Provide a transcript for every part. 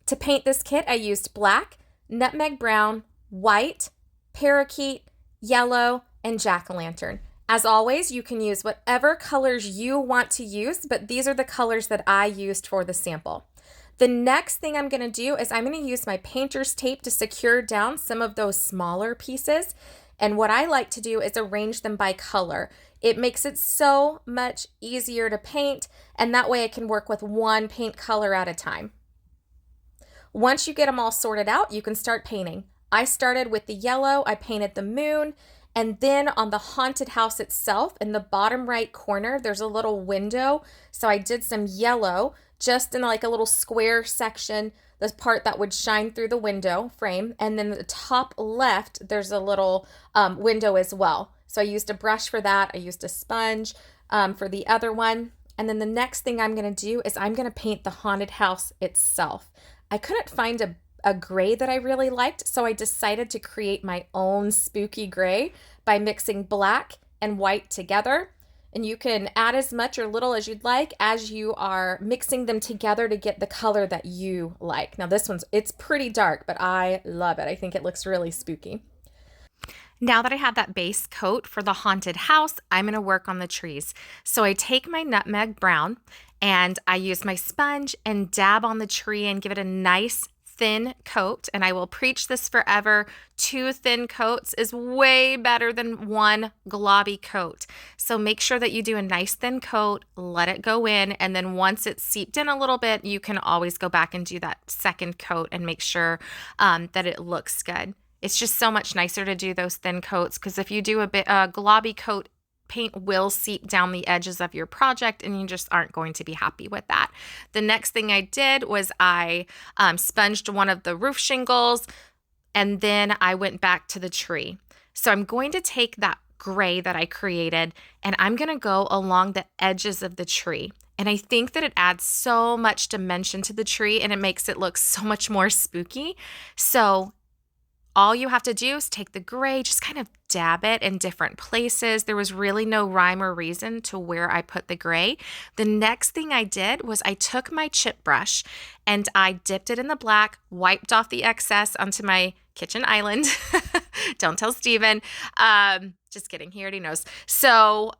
To paint this kit, I used black, nutmeg brown, white, parakeet, yellow, and jack-o'-lantern. As always, you can use whatever colors you want to use, but these are the colors that I used for the sample. The next thing I'm going to do is I'm going to use my painter's tape to secure down some of those smaller pieces. And what I like to do is arrange them by color. It makes it so much easier to paint, and that way I can work with one paint color at a time. Once you get them all sorted out, you can start painting. I started with the yellow, I painted the moon, and then on the haunted house itself, in the bottom right corner, there's a little window. So I did some yellow just in like a little square section, the part that would shine through the window frame. And then the top left, there's a little window as well. So I used a brush for that. I used a sponge for the other one. And then the next thing I'm going to do is I'm going to paint the haunted house itself. I couldn't find a gray that I really liked, so I decided to create my own spooky gray by mixing black and white together. And you can add as much or little as you'd like as you are mixing them together to get the color that you like. Now it's pretty dark, but I love it. I think it looks really spooky. Now that I have that base coat for the haunted house, I'm going to work on the trees. So I take my nutmeg brown and I use my sponge and dab on the tree and give it a nice thin coat. And I will preach this forever. 2 thin coats is way better than 1 globby coat. So make sure that you do a nice thin coat, let it go in, and then once it's seeped in a little bit, you can always go back and do that second coat and make sure that it looks good. It's just so much nicer to do those thin coats, because if you do a globby coat, paint will seep down the edges of your project and you just aren't going to be happy with that. The next thing I did was I sponged one of the roof shingles, and then I went back to the tree. So I'm going to take that gray that I created and I'm going to go along the edges of the tree. And I think that it adds so much dimension to the tree and it makes it look so much more spooky. So all you have to do is take the gray, just kind of dab it in different places. There was really no rhyme or reason to where I put the gray. The next thing I did was I took my chip brush and I dipped it in the black, wiped off the excess onto my kitchen island. Don't tell Steven. Just kidding. He already knows. So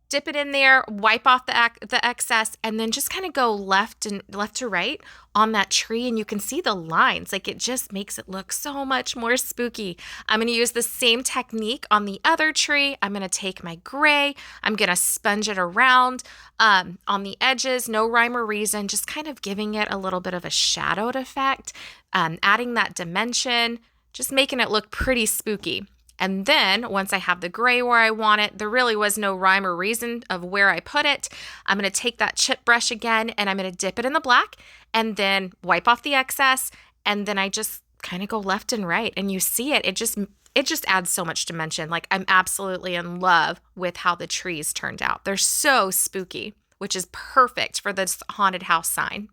dip it in there, wipe off the excess, and then just kind of go left to right on that tree, and you can see the lines. Like, it just makes it look so much more spooky. I'm going to use the same technique on the other tree. I'm going to take my gray, I'm going to sponge it around on the edges, no rhyme or reason, just kind of giving it a little bit of a shadowed effect, adding that dimension, just making it look pretty spooky. And then once I have the gray where I want it, there really was no rhyme or reason of where I put it. I'm going to take that chip brush again and I'm going to dip it in the black and then wipe off the excess. And then I just kind of go left and right, and you see it. It just adds so much dimension. Like, I'm absolutely in love with how the trees turned out. They're so spooky, which is perfect for this haunted house sign.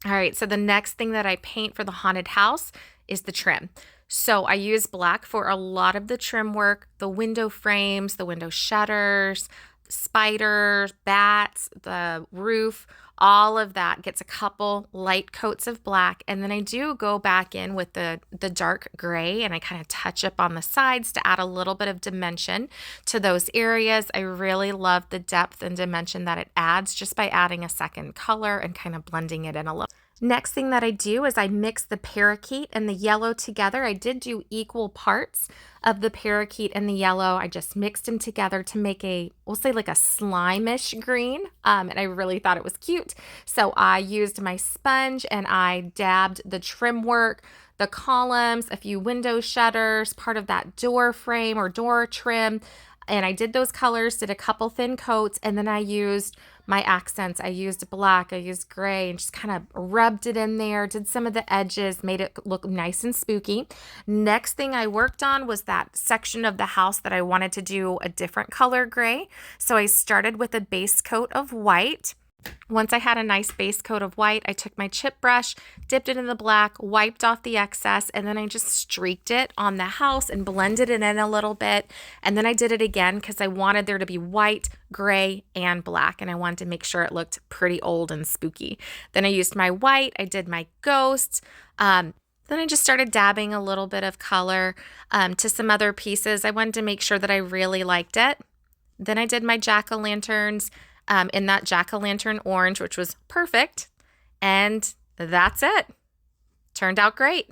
All right, so the next thing that I paint for the haunted house is the trim. So I use black for a lot of the trim work, the window frames, the window shutters, spiders, bats, the roof, all of that gets a couple light coats of black. And then I do go back in with the dark gray and I kind of touch up on the sides to add a little bit of dimension to those areas. I really love the depth and dimension that it adds just by adding a second color and kind of blending it in a little. Next thing that I do is I mix the parakeet and the yellow together. I did do equal parts of the parakeet and the yellow. I just mixed them together to make we'll say like a slimish green. And I really thought it was cute. So I used my sponge and I dabbed the trim work, the columns, a few window shutters, part of that door frame or door trim. And I did those colors, did a couple thin coats, and then I used my accents. I used black, I used gray, and just kind of rubbed it in there, did some of the edges, made it look nice and spooky. Next thing I worked on was that section of the house that I wanted to do a different color gray. So I started with a base coat of white. Once I had a nice base coat of white, I took my chip brush, dipped it in the black, wiped off the excess, and then I just streaked it on the house and blended it in a little bit. And then I did it again because I wanted there to be white, gray, and black, and I wanted to make sure it looked pretty old and spooky. Then I used my white, I did my ghosts. Then I just started dabbing a little bit of color to some other pieces. I wanted to make sure that I really liked it. Then I did my jack-o'-lanterns in that jack-o'-lantern orange, which was perfect. And that's it. Turned out great.